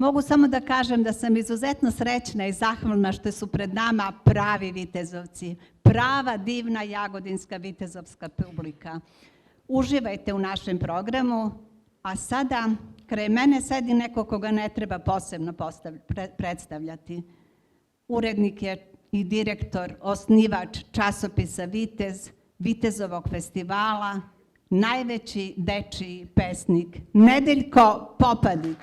Mogu samo da kažem da sam izuzetno srećna i zahvalna što su pred nama pravi vitezovci, prava divna jagodinska vitezovska publika. Uživajte u našem programu, a sada kraj mene sedi neko koga ne treba posebno predstavljati. Urednik je i direktor, osnivač časopisa Vitez, Vitezovog festivala, najveći dečiji pesnik, Nedeljko Popadić.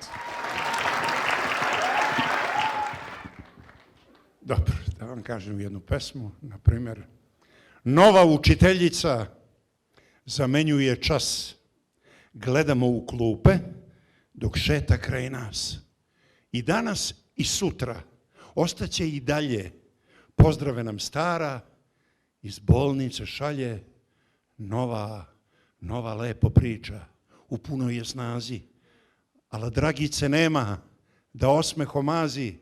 Dobro, da vam kažem jednu pesmu, na primjer. Nova učiteljica zamenjuje čas. Gledamo u klupe dok šeta kraj nas. I danas i sutra ostaće i dalje. Pozdrave nam stara, iz bolnice šalje nova lepo priča. U punoj je snazi, ali Dragice nema da osmehom mazi.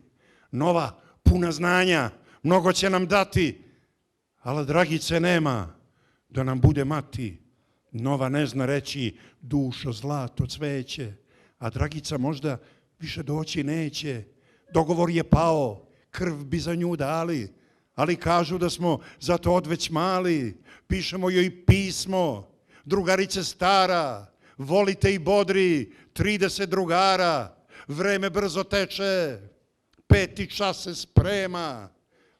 Nova puna znanja, mnogo će nam dati, ali Dragice nema da nam bude mati. Nova ne zna reći dušo, zlato, cveće, a Dragica možda više doći neće. Dogovor je pao, krv bi za nju dali, ali kažu da smo zato odveć mali. Pišemo joj pismo, drugarice stara, volite i bodri, 30 drugara, vreme brzo teče, 5. čas se sprema,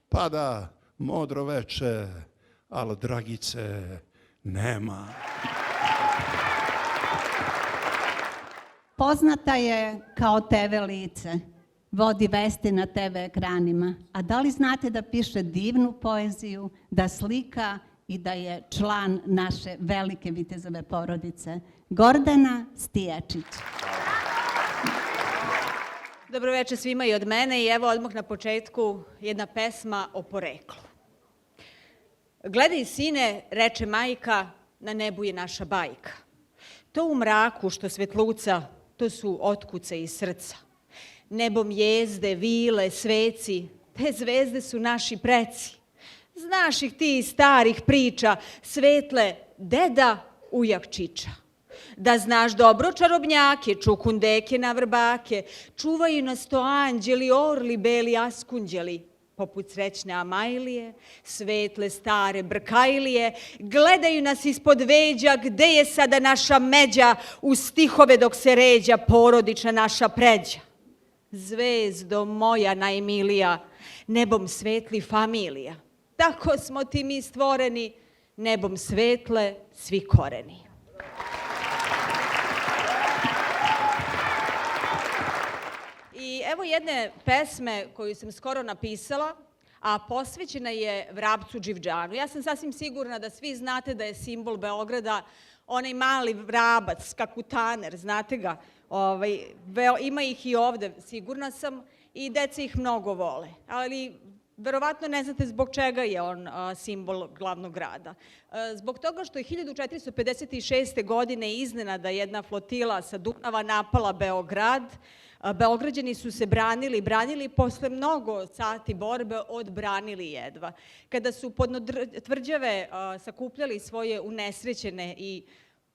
pada modro veče, ali Dragice nema. Poznata je kao TV lice, vodi vesti na TV ekranima, a da li znate da piše divnu poeziju, da slika i da je član naše velike vitezove porodice? Gordana Stijačić. Dobro večer svima i od mene i evo odmah na početku jedna pesma o poreklu. Gledaj sine, reče majka, na nebu je naša bajka. To u mraku što svetluca, to su otkuce iz srca. Nebom jezde, vile, sveci, te zvezde su naši preci. Znaš ih ti starih priča, svetle deda ujak čiča. Da znaš dobro čarobnjake, čukundeke na vrbake, čuvaju nas to anđeli, orli, beli askunđeli, poput srećne Amajlije, svetle stare brkajlije, gledaju nas ispod veđa, gde je sada naša međa, u stihove dok se ređa porodična naša pređa. Zvezdo moja najmilija, nebom svetli familija, tako smo ti mi stvoreni, nebom svetle svi koreni. I evo jedne pesme koju sam skoro napisala, a posvećena je vrapcu Dživdžanu. Ja sam sasvim sigurna da svi znate da je simbol Beograda onaj mali vrabac, kakutaner, znate ga? Ima ih i ovde, sigurna sam, i deca ih mnogo vole. Ali verovatno ne znate zbog čega je on simbol glavnog grada. Zbog toga što je 1456. godine iznenada jedna flotila sa Dunava napala Beograd. Beograđani su se branili, posle mnogo sati borbe odbranili jedva. Kada su pod tvrđave sakupljali svoje unesrećene i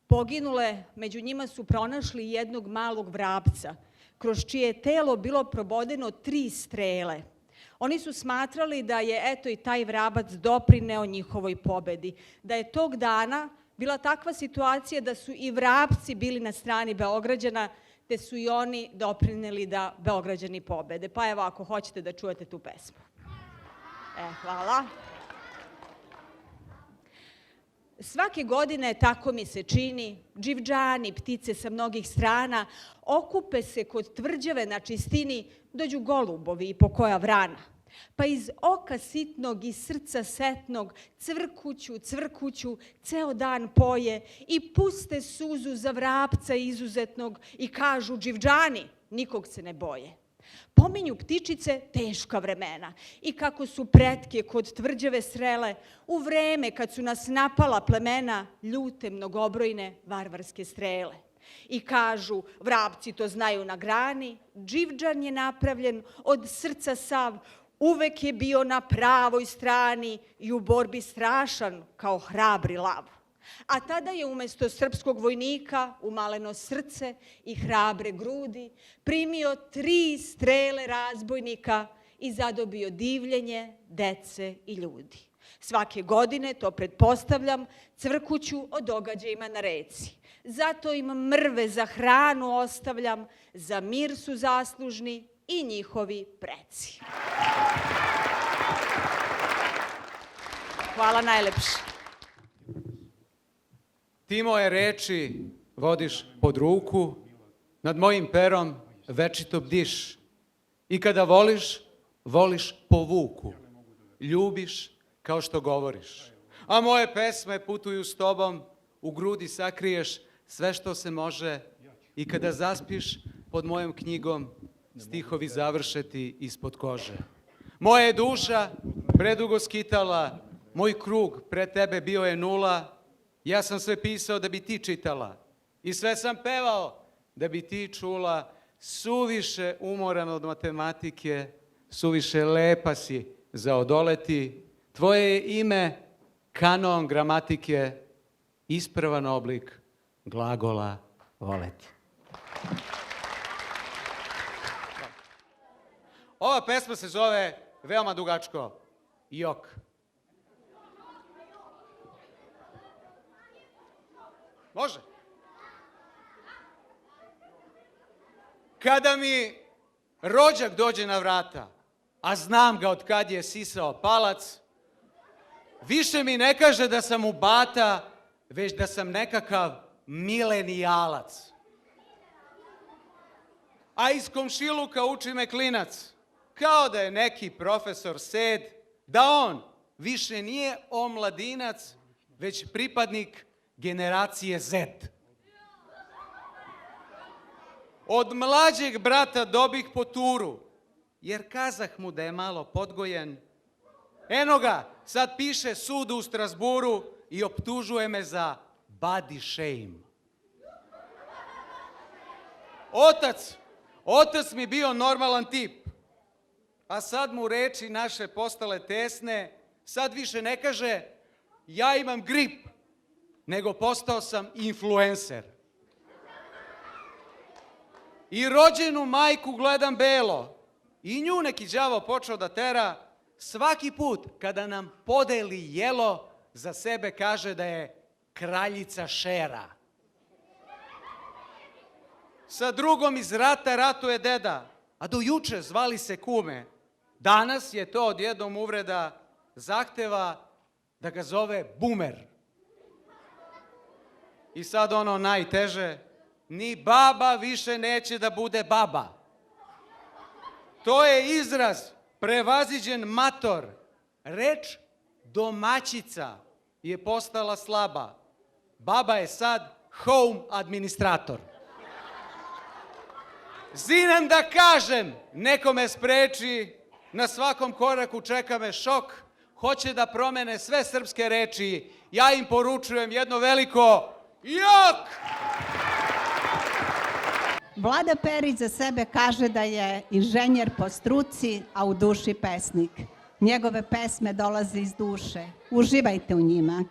poginule, među njima su pronašli jednog malog vrapca, kroz čije je telo bilo probodeno 3 strele. Oni su smatrali da je, eto, i taj vrabac doprineo njihovoj pobedi. Da je tog dana bila takva situacija da su i vrapci bili na strani Beograđana, te su i oni doprineli da Beograđani pobede. Pa evo, ako hoćete da čujete tu pesmu. Hvala. Svake godine, tako mi se čini, dživdžani, ptice sa mnogih strana, okupe se kod tvrđave na čistini, dođu golubovi i po koja vrana. Pa iz oka sitnog i srca setnog cvrkuću, ceo dan poje i puste suzu za vrapca izuzetnog i kažu dživdžani, nikog se ne boje. Pominju ptičice teška vremena i kako su pretke kod tvrđave srele u vreme kad su nas napala plemena ljute mnogobrojne varvarske strele. I kažu, vrapci to znaju na grani, dživdžan je napravljen od srca sav, uvek je bio na pravoj strani i u borbi strašan kao hrabri lav. A tada je umjesto srpskog vojnika u maleno srce i hrabre grudi primio 3 strele razbojnika i zadobio divljenje dece i ljudi. Svake godine, to pretpostavljam, cvrkuću o događajima na reci. Zato im mrve za hranu ostavljam, za mir su zaslužni i njihovi preci. Hvala najlepše. Ti moje reči vodiš pod ruku, nad mojim perom večito bdiš. I kada voliš, voliš po vuku. Ljubiš kao što govoriš. A moje pesme putuju s tobom, u grudi sakriješ sve što se može. I kada zaspiš pod mojom knjigom, stihovi završeti ispod kože. Moja je duša predugo skitala, moj krug pred tebe bio je nula. Ja sam sve pisao da bi ti čitala i sve sam pevao da bi ti čula. Suviše umoran od matematike, suviše lepa si za odoleti. Tvoje je ime kanon gramatike, ispravan oblik glagola voleti. Ova pesma se zove veoma dugačko Jok. Može? Kada mi rođak dođe na vrata, a znam ga od kad je sisao palac, više mi ne kaže da sam mu bata, već da sam nekakav milenijalac. A iz komšiluka uči me klinac, kao da je neki profesor sed, da on više nije omladinac, već pripadnik generacije Z. Od mlađeg brata dobih po turu, jer kazah mu da je malo podgojen. Eno ga, sad piše sudu u Strasburu i optužuje me za body shame. Otac mi bio normalan tip, a sad mu reči naše postale tesne, sad više ne kaže ja imam grip, nego postao sam influencer. I rođenu majku gledam belo, i nju neki đavo počeo da tera, svaki put kada nam podeli jelo, za sebe kaže da je kraljica šera. Sa drugom iz rata ratuje deda, a do juče zvali se kume. Danas je to odjednom uvreda, zahteva da ga zove bumer. I sad ono najteže, ni baba više neće da bude baba. To je izraz prevaziđen mator. Reč domaćica je postala slaba. Baba je sad home administrator. Zinem da kažem, neko me spreči, na svakom koraku čeka me šok, hoće da promene sve srpske reči, ja im poručujem jedno veliko jok! Vlada Perić za sebe kaže da je inženjer po struci, a u duši pesnik. Njegove pesme dolaze iz duše. Uživajte u njima.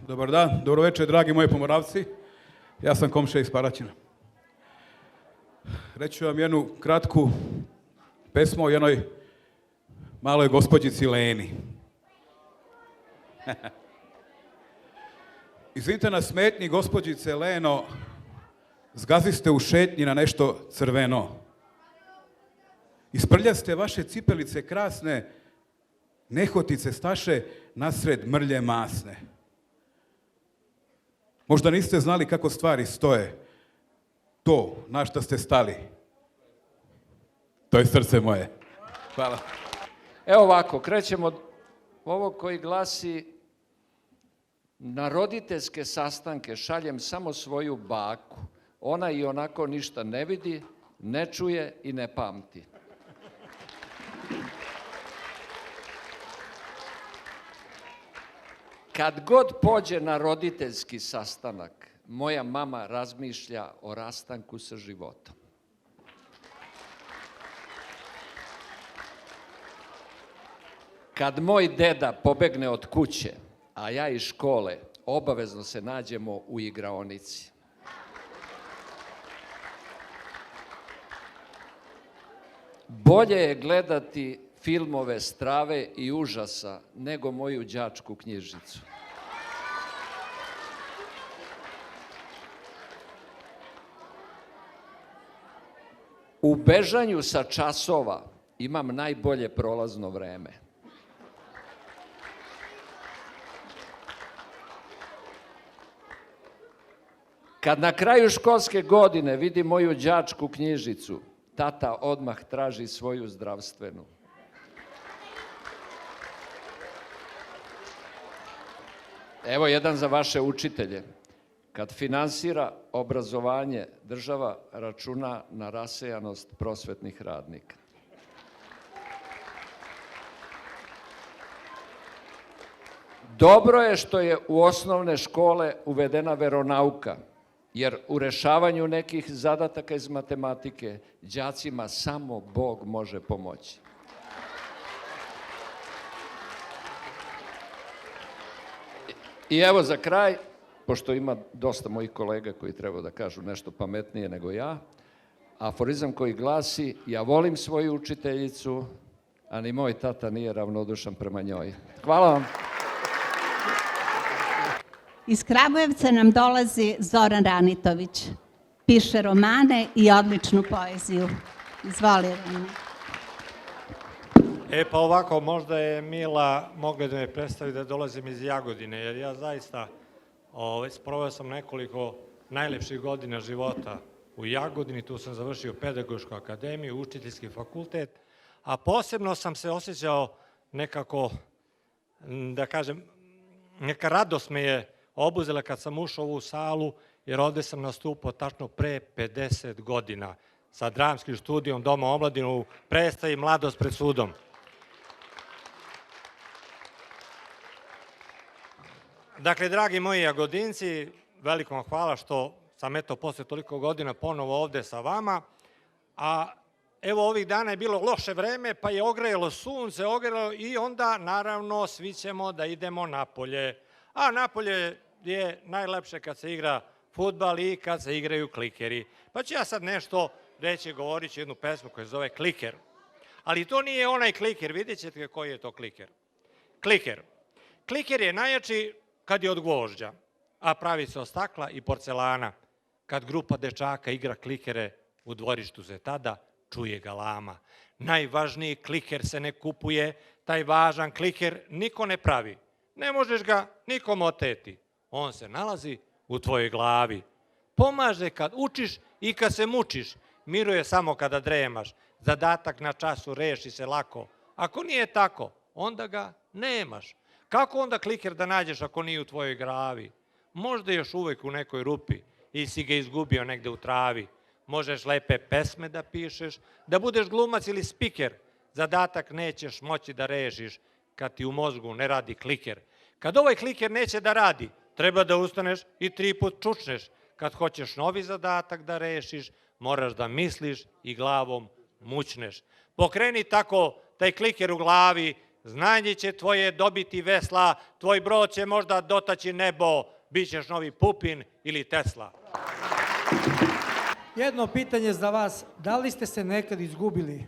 Dobar dan, dobro večer, dragi moji pomoravci. Ja sam komšija iz Paraćina. Reću vam jednu kratku pesmu o jednoj maloj gospođici Leni. Izvinite na smetnji, gospođice Leno, zgaziste u šetnji na nešto crveno. Isprljaste vaše cipelice krasne, nehotice staše nasred mrlje masne. Možda niste znali kako stvari stoje. To, na šta ste stali, to je srce moje. Hvala. Evo ovako, krećemo od ovog koji glasi: na roditeljske sastanke šaljem samo svoju baku. Ona i onako ništa ne vidi, ne čuje i ne pamti. Kad god pođe na roditeljski sastanak, moja mama razmišlja o rastanku sa životom. Kad moj deda pobegne od kuće, a ja iz škole, obavezno se nađemo u igraonici. Bolje je gledati filmove strave i užasa nego moju đačku knjižicu. U bežanju sa časova imam najbolje prolazno vreme. Kad na kraju školske godine vidim moju đačku knjižicu, tata odmah traži svoju zdravstvenu. Evo jedan za vaše učitelje. Kad finansira obrazovanje, država računa na rasejanost prosvetnih radnika. Dobro je što je u osnovne škole uvedena veronauka, jer u rešavanju nekih zadataka iz matematike đacima samo Bog može pomoći. I evo za kraj, pošto ima dosta mojih kolega koji treba da kažu nešto pametnije nego ja, aforizam koji glasi: ja volim svoju učiteljicu, a ni moj tata nije ravnodušan prema njoj. Hvala vam. Iz Kragujevca nam dolazi Zoran Ranitović. Piše romane i odličnu poeziju. Izvoli, Rane. Pa ovako, možda je Mila mogla da me predstavi da dolazim iz Jagodine, jer ja zaista sproveo sam nekoliko najlepših godina života u Jagodini, tu sam završio pedagošku akademiju, učiteljski fakultet, a posebno sam se osjećao nekako, da kažem, neka radost me je obuzela kad sam ušao u ovu salu, jer ovde sam nastupao tačno pre 50 godina sa dramskim studijom Doma omladine u predstavi Mladost pred sudom. Dakle, dragi moji Jagodinci, veliko vam hvala što sam posle toliko godina ponovo ovde sa vama, a evo ovih dana je bilo loše vreme, pa je ogrejalo sunce, ogrejalo i onda naravno svi ćemo da idemo napolje. A napolje je najlepše kad se igra fudbal i kad se igraju klikeri. Pa ću ja sad nešto reći, govorit ću jednu pesmu koja se zove Kliker. Ali to nije onaj kliker, vidjet ćete koji je to kliker. Kliker. Kliker je najjači kad je od gvožđa, a pravi se od stakla i porcelana. Kad grupa dečaka igra klikere, u dvorištu se tada čuje galama. Najvažniji kliker se ne kupuje, taj važan kliker niko ne pravi. Ne možeš ga nikom oteti. On se nalazi u tvojoj glavi. Pomaže kad učiš i kad se mučiš. Miruje samo kada dremaš. Zadatak na času reši se lako. Ako nije tako, onda ga nemaš. Kako onda kliker da nađeš ako nije u tvojoj glavi? Možda još uvek u nekoj rupi ili si ga izgubio negde u travi. Možeš lepe pesme da pišeš, da budeš glumac ili spiker. Zadatak nećeš moći da rešiš kad ti u mozgu ne radi kliker. Kad ovaj kliker neće da radi, treba da ustaneš i 3 put čučneš. Kad hoćeš novi zadatak da rešiš, moraš da misliš i glavom mućneš. Pokreni tako taj kliker u glavi, znanje će tvoje dobiti vesla, tvoj brod će možda dotaći nebo, bit ćeš novi Pupin ili Tesla. Jedno pitanje za vas, da li ste se nekad izgubili?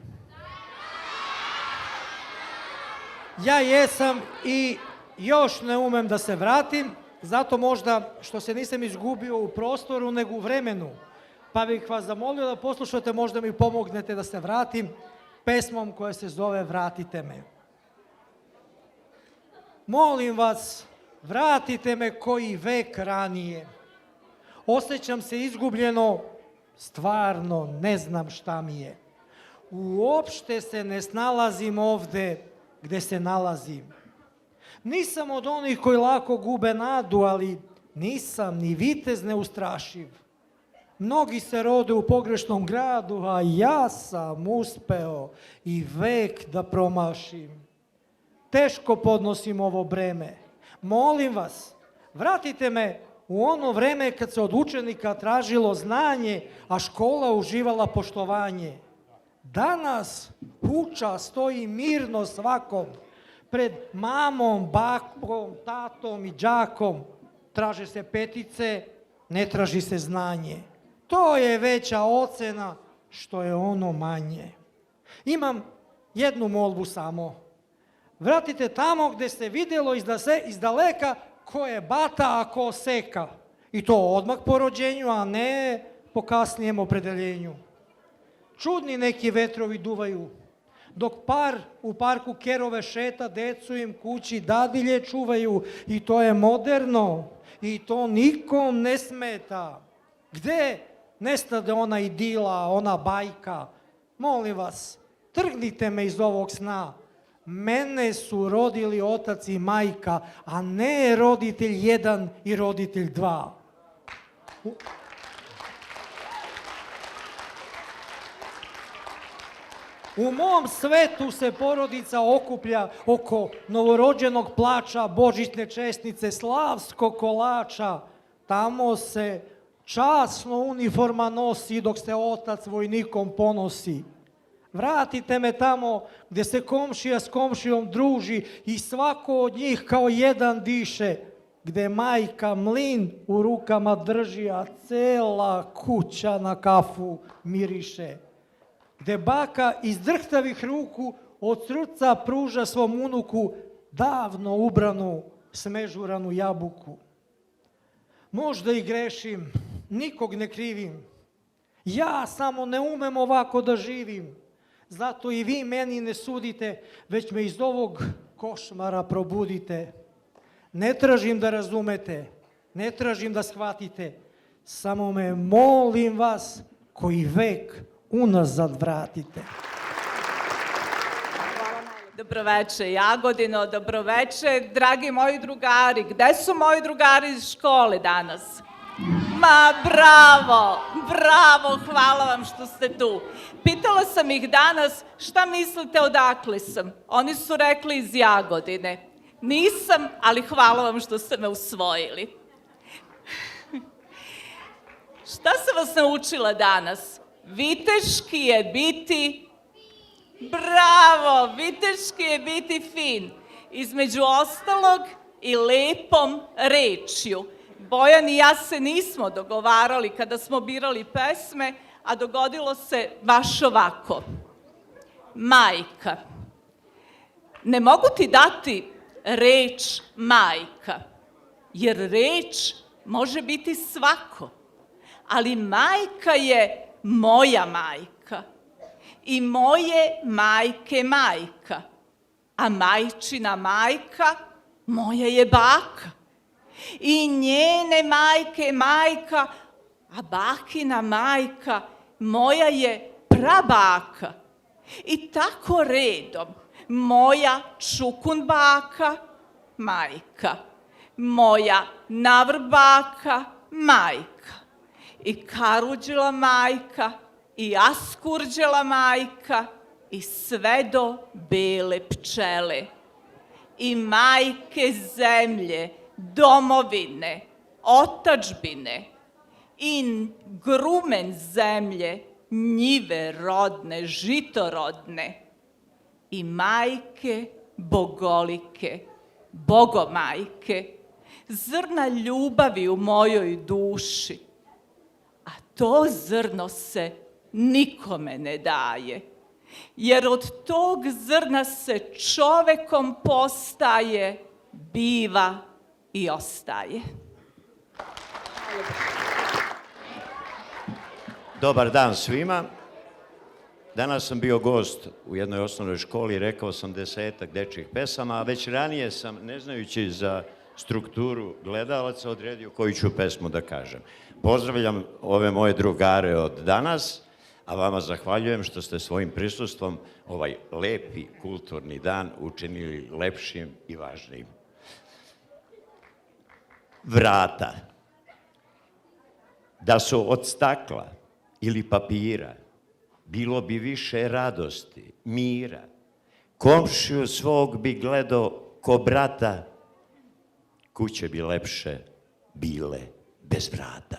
Ja jesam i još ne umem da se vratim, zato možda što se nisam izgubio u prostoru nego u vremenu. Pa bih vas zamolio da poslušate, možda mi pomognete da se vratim pesmom koja se zove Vratite me. Molim vas, vratite me koji vek ranije. Osjećam se izgubljeno, stvarno ne znam šta mi je. Uopšte se ne snalazim ovde gde se nalazim. Nisam od onih koji lako gube nadu, ali nisam ni vitez neustrašiv. Mnogi se rode u pogrešnom gradu, a ja sam uspeo i vek da promašim. Teško podnosim ovo breme. Molim vas, vratite me u ono vreme kad se od učenika tražilo znanje, a škola uživala poštovanje. Danas kuća stoji mirno svakom, pred mamom, bakom, tatom i đakom. Traže se petice, ne traži se znanje. To je veća ocena što je ono manje. Imam jednu molbu samo. Vratite tamo gde se vidjelo izdaleka ko je bata, a ko seka. I to odmah po rođenju, a ne po kasnijem opredeljenju. Čudni neki vetrovi duvaju, dok par u parku kerove šeta, decu im kući dadilje čuvaju. I to je moderno, i to nikom ne smeta. Gde nestade ona idila, ona bajka? Molim vas, trgnite me iz ovog sna. Mene su rodili otac i majka, a ne roditelj 1 i roditelj 2. U mom svetu se porodica okuplja oko novorođenog plača, božićne česnice, slavskog kolača. Tamo se časno uniforma nosi dok se otac vojnikom ponosi. Vratite me tamo gde se komšija s komšijom druži i svako od njih kao jedan diše, gde majka mlin u rukama drži, a cela kuća na kafu miriše. Gde baka iz drhtavih ruku od srca pruža svom unuku davno ubranu smežuranu jabuku. Možda i grešim, nikog ne krivim. Ja samo ne umem ovako da živim. Zato i vi meni ne sudite, već me iz ovog košmara probudite. Ne tražim da razumete, ne tražim da shvatite, samo me molim vas koji vek unazad vratite. Dobroveče Jagodino, dobroveče dragi moji drugari. Gde su moji drugari iz škole danas? Ma bravo, bravo, hvala vam što ste tu. Pitala sam ih danas šta mislite odakle sam. Oni su rekli iz Jagodine. Nisam, ali hvala vam što ste me usvojili. Šta sam vas naučila danas? Viteški je biti, bravo, viteški je biti fin. Između ostalog i lepom rečju. Bojan i ja se nismo dogovarali kada smo birali pesme, a dogodilo se baš ovako. Majka. Ne mogu ti dati reč majka, jer reč može biti svako, ali majka je moja majka i moje majke majka, a majčina majka moja je baka i njene majke majka, a bakina majka moja je prabaka i tako redom. Moja čukun baka, majka, moja navrbaka, majka, i karuđela majka, i askurđela majka, i sve do bele pčele. I majke zemlje, domovine, otačbine, i grumen zemlje, njive rodne, žitorodne, i majke bogolike, bogomajke, zrna ljubavi u mojoj duši, a to zrno se nikome ne daje, jer od tog zrna se čovekom postaje, biva i ostaje. Dobar dan svima. Danas sam bio gost u jednoj osnovnoj školi, rekao sam 10-ak dečjih pesama, a već ranije sam, ne znajući za strukturu gledalaca, odredio koju ću pesmu da kažem. Pozdravljam ove moje drugare od danas, a vama zahvaljujem što ste svojim prisustvom ovaj lepi kulturni dan učinili lepšim i važnijim. Vrata. Da su od stakla ili papira, bilo bi više radosti, mira. Komšiju svog bi gledao ko brata, kuće bi lepše bile bez vrata.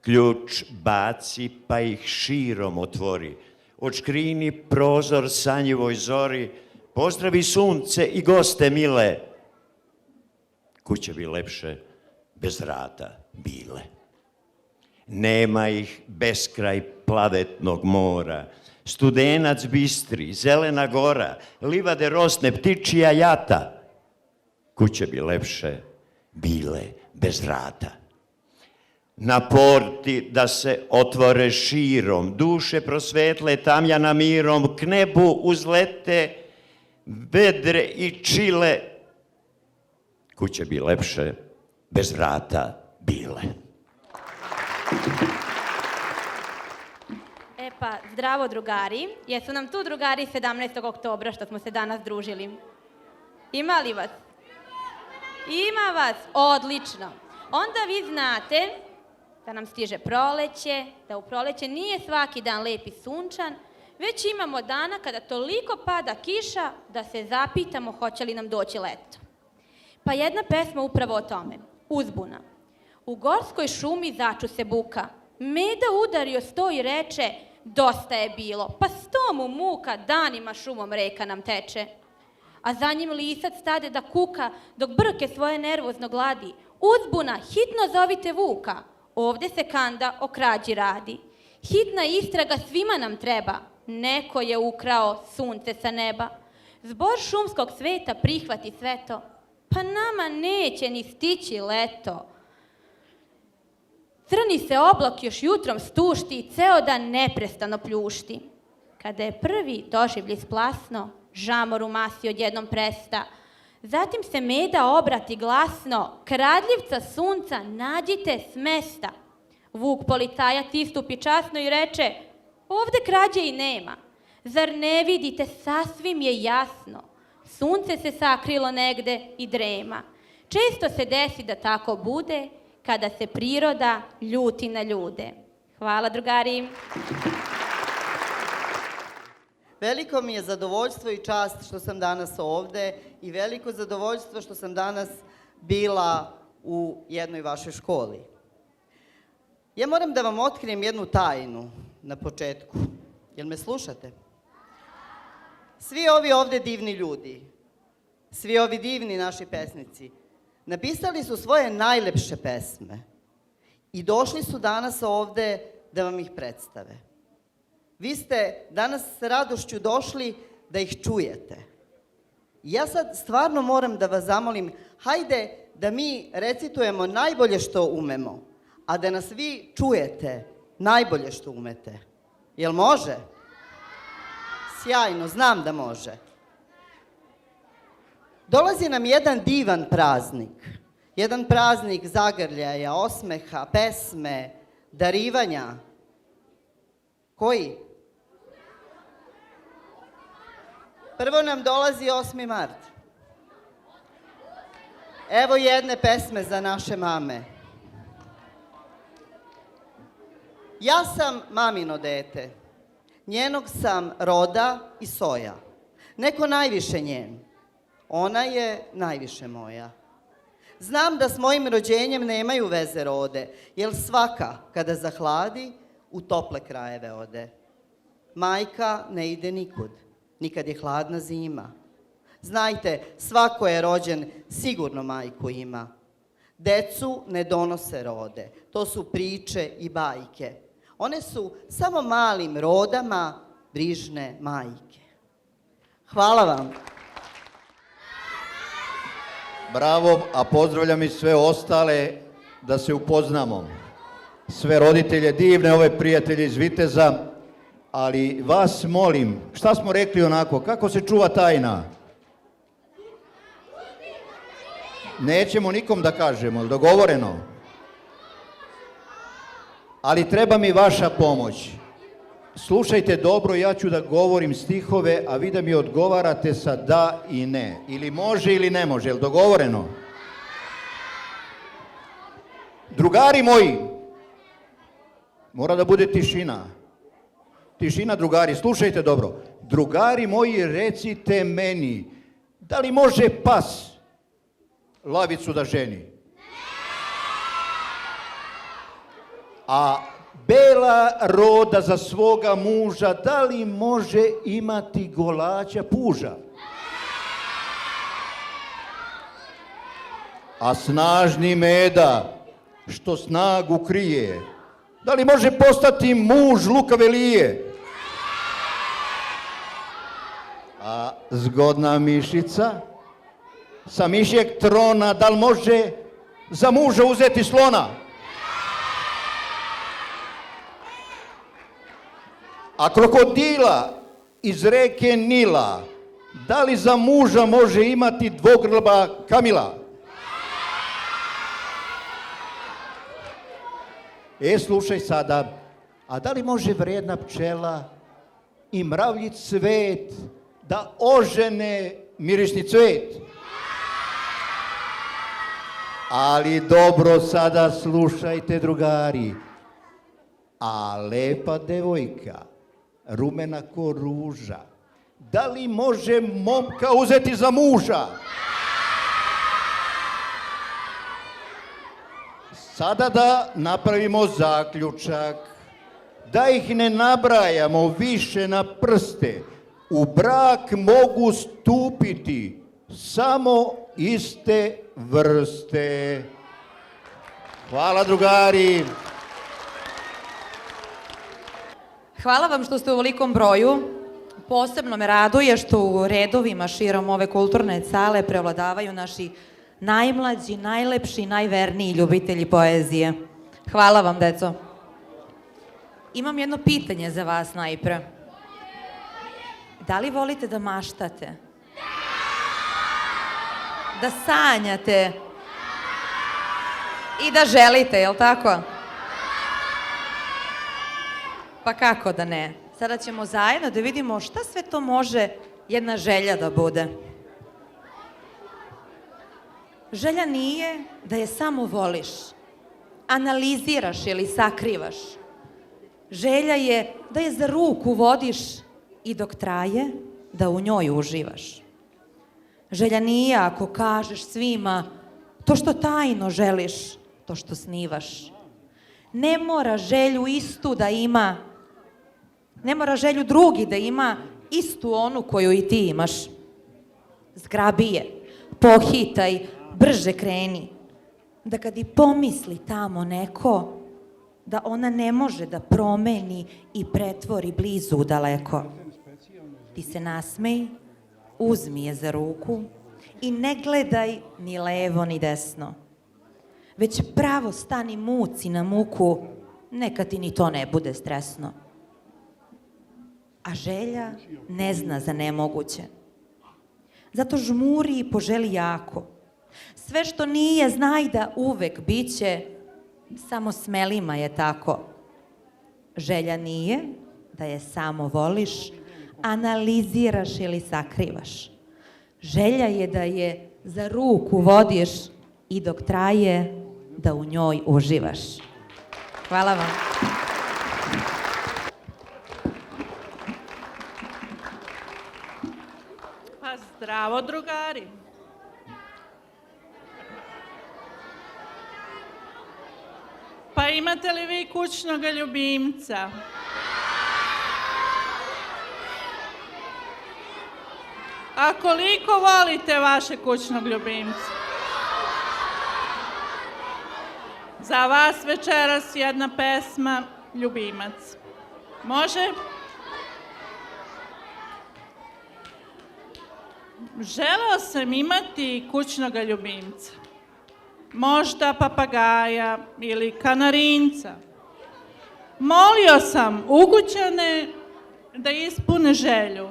Ključ baci pa ih širom otvori, odškrini prozor sanjivoj zori, pozdravi sunce i goste mile. Kuće bi lepše bez vrata bile. Nema ih beskraj plavetnog mora, Studenac bistri, zelena gora, livade rosne, ptičija jata. Kuće bi lepše bile bez vrata. Na porti da se otvore širom, duše prosvetle tamjana mirom, k nebu uzlete vedre i čile. Kuće bi lepše bez vrata bile. E pa, zdravo drugari. Jesu nam tu drugari 17. oktobra što smo se danas družili? Ima li vas? Ima vas, odlično. Onda vi znate da nam stiže proleće, da u proleće nije svaki dan lep i sunčan, već imamo dana kada toliko pada kiša da se zapitamo hoće li nam doći leto. Pa jedna pesma upravo o tome, Uzbuna. U gorskoj šumi začu se buka, meda udario sto i reče, dosta je bilo, pa sto mu muka, danima šumom reka nam teče. A za njim lisac stade da kuka, dok brke svoje nervozno gladi. Uzbuna, hitno zovite Vuka, ovde se kanda o krađi radi. Hitna istraga svima nam treba, neko je ukrao sunce sa neba. Zbor šumskog sveta prihvati sve to, pa nama neće ni stići leto. Crni se oblak još jutrom stušti i ceo dan neprestano pljušti. Kada je prvi doživlji splasno, žamor u masi odjednom presta. Zatim se meda obrati glasno, kradljivca sunca nađite s mesta. Vuk policajac istupi časno i reče, ovde krađe i nema. Zar ne vidite, sasvim je jasno. Sunce se sakrilo negde i drema. Često se desi da tako bude, kada se priroda ljuti na ljude. Hvala, drugari. Veliko mi je zadovoljstvo i čast što sam danas ovde i veliko zadovoljstvo što sam danas bila u jednoj vašoj školi. Ja moram da vam otkrijem jednu tajnu na početku. Jel me slušate? Svi ovi ovde divni ljudi, svi ovi divni naši pesnici, napisali su svoje najlepše pesme i došli su danas ovde da vam ih predstave. Vi ste danas s radošću došli da ih čujete. Ja sad stvarno moram da vas zamolim, hajde da mi recitujemo najbolje što umemo, a da nas vi čujete najbolje što umete. Jel može? Sjajno, znam da može. Dolazi nam jedan divan praznik. Jedan praznik zagrljaja, osmeha, pesme, darivanja. Koji? Prvo nam dolazi 8. mart. Evo jedne pesme za naše mame. Ja sam mamino dete. Njenog sam roda i soja. Neko najviše njen. Ona je najviše moja. Znam da s mojim rođenjem nemaju veze rode, jer svaka, kada zahladi, u tople krajeve ode. Majka ne ide nikud, nikad je hladna zima. Znajte, svako je rođen, sigurno majku ima. Decu ne donose rode, to su priče i bajke. One su samo malim rodama brižne majke. Hvala vam. Bravo, a pozdravljam i sve ostale da se upoznamo. Sve roditelje divne, ove prijatelje iz Viteza, ali vas molim, šta smo rekli onako, kako se čuva tajna? Nećemo nikom da kažemo, je li dogovoreno? Ali treba mi vaša pomoć. Slušajte dobro, ja ću da govorim stihove, a vi da mi odgovarate sa da i ne. Ili može ili ne može, je li dogovoreno? Drugari moji, mora da bude tišina. Tišina, drugari, slušajte dobro. Drugari moji, recite meni, da li može pas lavicu da ženi? A bela roda za svoga muža, da li može imati golaća puža? a snažni meda, što snagu krije. Da li može postati muž lukave lije? A zgodna mišica sa mišjeg trona, da li može za muža uzeti slona? A krokodila iz reke Nila, da li za muža može imati dvogrba Kamila? Slušaj sada, a da li može vredna pčela i mravlji cvet da ožene mirisni cvet? Ali dobro sada slušajte, drugari, a lepa devojka, rumena ko ruža, da li može momka uzeti za muža? Sada da napravimo zaključak, da ih ne nabrajamo više na prste, u brak mogu stupiti samo iste vrste. Hvala, drugari. Hvala vam što ste u ovolikom broju. Posebno me raduje što u redovima širom ove kulturne sale prevladavaju naši najmlađi, najlepši, najverniji ljubitelji poezije. Hvala vam, deco. Imam jedno pitanje za vas najpre. Da li volite da maštate? Da sanjate? I da želite, jel tako? Pa kako da ne? Sada ćemo zajedno da vidimo šta sve to može jedna želja da bude. Želja nije da je samo voliš, analiziraš ili sakrivaš. Želja je da je za ruku vodiš i dok traje, da u njoj uživaš. Želja nije ako kažeš svima to što tajno želiš, to što snivaš. Ne mora želju istu da ima, ne mora želju drugi da ima istu onu koju i ti imaš. Zgrabi je, pohitaj, brže kreni, da kad i pomisli tamo neko, da ona ne može da promeni i pretvori blizu u daleko. Ti se nasmej, uzmi je za ruku i ne gledaj ni levo ni desno. Već pravo stani muci na muku, neka ti ni to ne bude stresno. A želja ne zna za nemoguće. Zato žmuri i poželi jako. Sve što nije, znaj da uvek biće, samo smelima je tako. Želja nije da je samo voliš, analiziraš ili sakrivaš. Želja je da je za ruku vodiš i dok traje, da u njoj uživaš. Hvala vam. Pa zdravo, drugari. Pa imate li vi kućnog ljubimca? A koliko volite vaše kućnog ljubimca? Za vas večeras jedna pesma Ljubimac. Može? Želeo sam imati kućnog ljubimca. Možda papagaja ili kanarinca. Molio sam ukućane da ispune želju.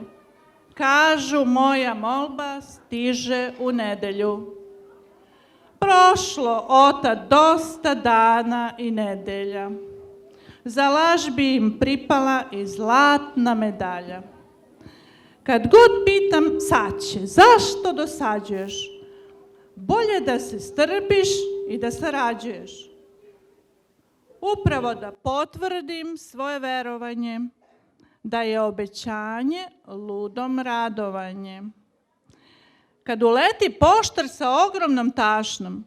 Kažu, moja molba stiže u nedelju. Prošlo otad dosta dana i nedelja. Za laž bi im pripala i zlatna medalja. Kad god pitam, sad će, zašto dosađuješ? Bolje da se strpiš i da sarađuješ. Upravo da potvrdim svoje verovanje, da je obećanje ludom radovanje. Kad uleti poštar sa ogromnom tašnom,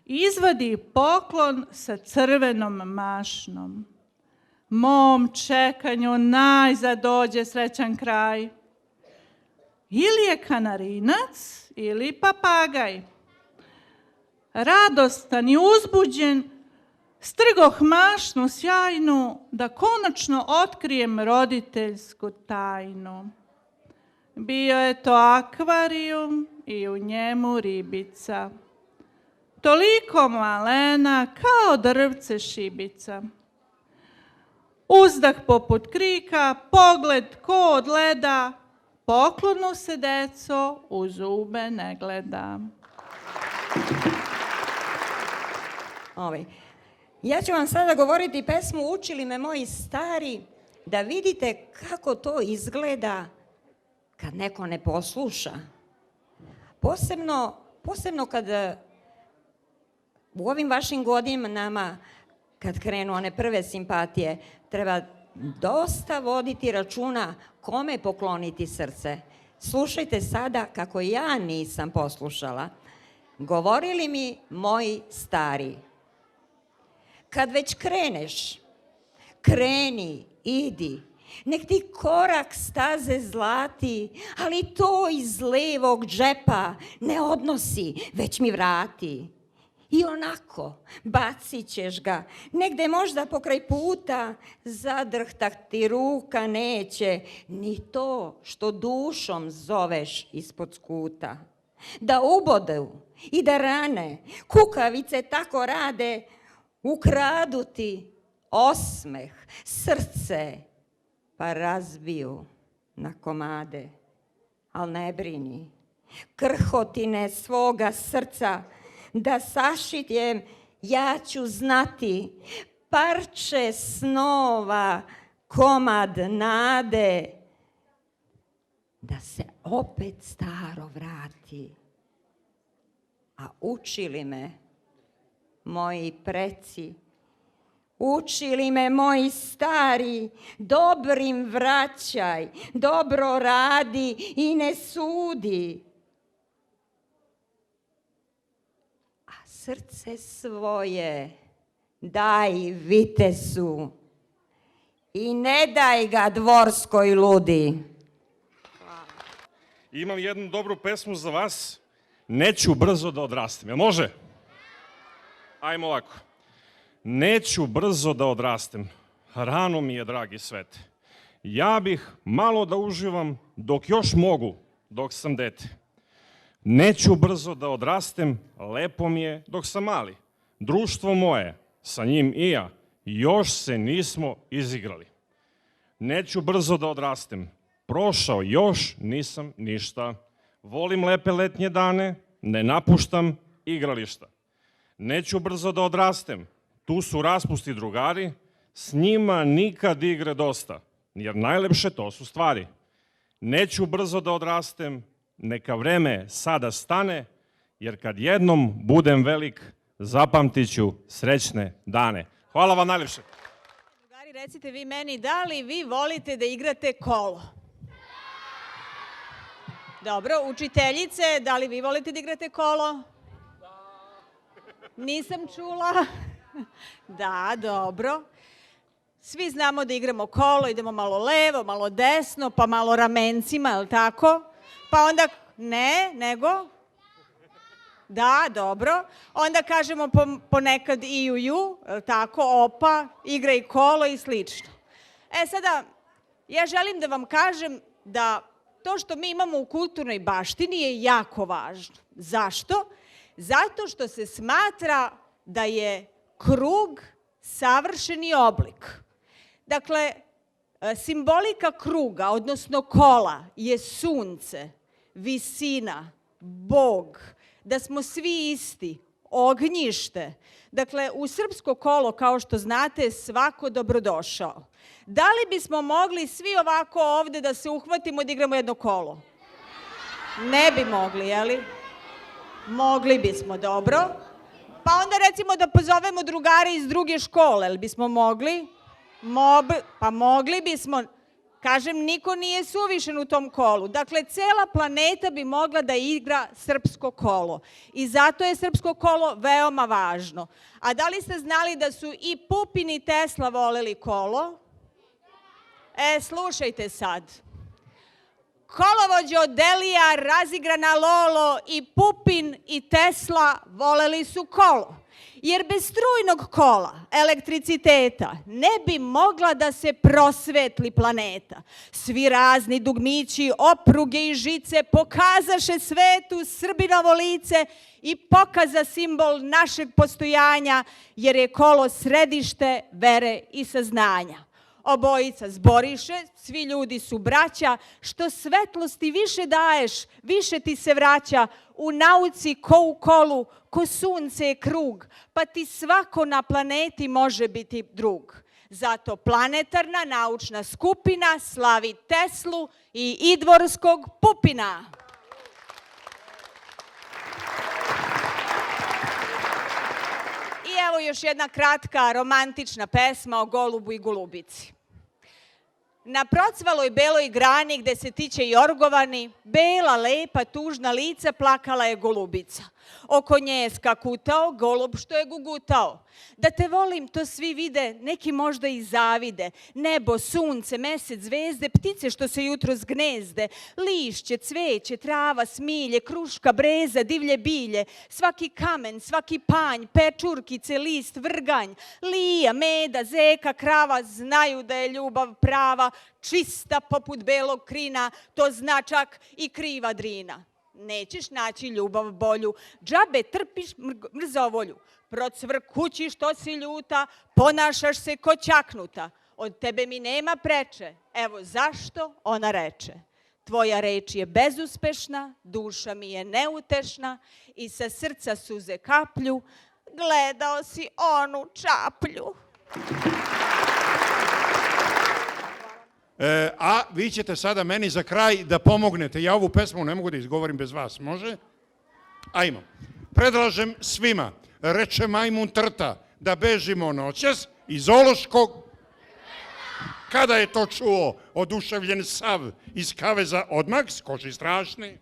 izvadi poklon sa crvenom mašnom. Mom čekanju najzad dođe srećan kraj. Ili je kanarinac, ili papagaj. radostan i uzbuđen, strgoh mašnu sjajnu da konačno otkrijem roditeljsku tajnu. Bio je to akvarijum i u njemu ribica, toliko malena kao drvce šibica. Uzdah poput krika, pogled ko od leda, poklonu se deco u zube ne gleda. Ja ću vam sada govoriti pesmu Učili me moji stari, da vidite kako to izgleda kad neko ne posluša. Posebno kad u ovim vašim godinama, kad krenu one prve simpatije, treba dosta voditi računa kome pokloniti srce. Slušajte sada kako ja nisam poslušala. Govorili mi moji stari, kad već kreneš, kreni, idi, nek ti korak staze zlati, ali to iz levog džepa ne odnosi, već mi vrati. I onako, bacit ćeš ga, negde možda pokraj puta, zadrhtah ti ruka neće, ni to što dušom zoveš ispod skuta. Da ubodu i da rane, kukavice tako rade, ukradu ti osmeh, srce, pa razbiju na komade. Al ne brini, krhotine svoga srca, da sašitjem ja ću znati, parče snova, komad nade, da se opet staro vrati. A učili me moji preci, učili me moji stari, dobrim vraćaj, dobro radi i ne sudi. A srce svoje daj vitezu i ne daj ga dvorskoj ludi. Imam jednu dobru pesmu za vas. Neću brzo da odrastem. Jel može? Ajmo ovako. Neću brzo da odrastem. Rano mi je, dragi svet. Ja bih malo da uživam dok još mogu, dok sam dete. Neću brzo da odrastem, lepo mi je dok sam mali. Društvo moje, sa njim i ja, još se nismo izigrali. Neću brzo da odrastem, prošao još nisam ništa. Volim lepe letnje dane, ne napuštam igrališta. Neću brzo da odrastem, tu su raspusti drugari, s njima nikad igre dosta, jer najlepše to su stvari. Neću brzo da odrastem, neka vreme sada stane, jer kad jednom budem velik, zapamtit ću srećne dane. Hvala vam najlepše. Drugari, recite vi meni, da li vi volite da igrate kolo? Dobro, učiteljice, da li vi volite da igrate kolo? Nisam čula. Da, dobro. Svi znamo da igramo kolo, idemo malo levo, malo desno, pa malo ramencima, je li tako? Pa onda, ne, nego? Da, dobro. Onda kažemo ponekad i u ju, je li tako, opa, igraj kolo i slično. Sada, ja želim da vam kažem da to što mi imamo u kulturnoj baštini je jako važno. Zašto? Zato što se smatra da je krug savršeni oblik. Dakle, simbolika kruga, odnosno kola, je sunce, visina, Bog, da smo svi isti, ognjište. Dakle, u srpsko kolo, kao što znate, svako dobrodošao. Da li bismo mogli svi ovako ovde da se uhvatimo da igramo jedno kolo? Ne bi mogli, jeli? Mogli bismo, dobro. Pa onda recimo da pozovemo drugare iz druge škole, jel bismo mogli? Pa mogli bismo. Kažem, niko nije suvišen u tom kolu. Dakle, cela planeta bi mogla da igra srpsko kolo. I zato je srpsko kolo veoma važno. A da li ste znali da su i Pupin i Tesla voleli kolo? Slušajte sad. Kolovođo Delija, razigrana Lolo i Pupin i Tesla voleli su kolo. Jer bez strujnog kola, elektriciteta, ne bi mogla da se prosvetli planeta. Svi razni dugmići, opruge i žice pokazaše svetu Srbinovo lice i pokaza simbol našeg postojanja, jer je kolo središte vere i saznanja. Obojica zboriše, svi ljudi su braća, što svetlosti više daješ, više ti se vraća. U nauci ko u kolu, ko sunce je krug, pa ti svako na planeti može biti drug. Zato planetarna naučna skupina slavi Teslu i idvorskog Pupina. I evo još jedna kratka romantična pesma o golubu i golubici. Na procvaloj beloj grani gde se tiče jorgovani, bela, lepa, tužna lica plakala je golubica. Oko nje je skakutao golub što je gugutao. Da te volim, to svi vide, neki možda i zavide. Nebo, sunce, mesec, zvezde, ptice što se jutros gnezde, lišće, cveće, trava, smilje, kruška, breza, divlje bilje, svaki kamen, svaki panj, pečurkice, list, vrganj, lija, meda, zeka, krava, znaju da je ljubav prava, čista poput belog krina, to zna čak i kriva drina. Nećeš naći ljubav bolju, džabe trpiš mrzovolju, procvrkući što si ljuta, ponašaš se ko ćaknuta, od tebe mi nema preče, evo zašto ona reče. Tvoja reč je bezuspešna, duša mi je neutešna i sa srca suze kaplju, gledao si onu čaplju. A vi ćete sada meni za kraj da pomognete. Ja ovu pesmu ne mogu da izgovorim bez vas, može? Ajmo. Predlažem svima, reče majmun trta, da bežimo noćas iz zoološkog. Kada je to čuo oduševljen sav iz kaveza odmah, skoči strašni?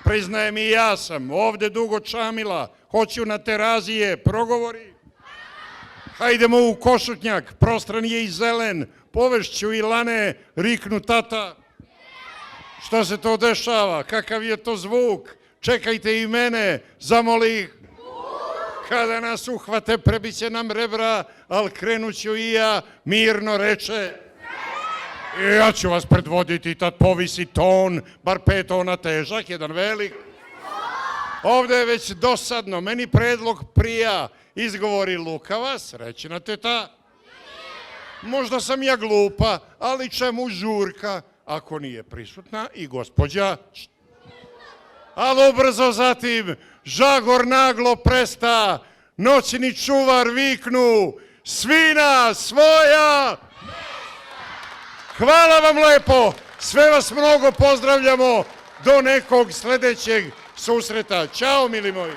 Priznajem i ja sam ovde dugo čamila, hoću na terazije, progovori. Hajdemo u Košutnjak, prostran je i zelen, povešću i lane, riknu tata. Šta se to dešava? Kakav je to zvuk? Čekajte i mene, zamoli ih. Kada nas uhvate, prebiće nam rebra, al krenuću i ja, mirno reče. Ja ću vas predvoditi, tad povisi ton, bar 5 tona težak, jedan velik. Ovde je već dosadno, meni predlog prija, izgovori lukava, srećna teta. Možda sam ja glupa, ali čemu žurka, ako nije prisutna i gospođa. Ali ubrzo zatim, žagor naglo presta, noćni čuvar viknu, svina svoja. Hvala vam lepo, sve vas mnogo pozdravljamo, do nekog sledećeg susreta. Ćao, mili moji.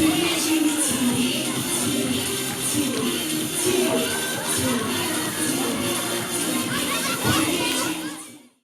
Thank you.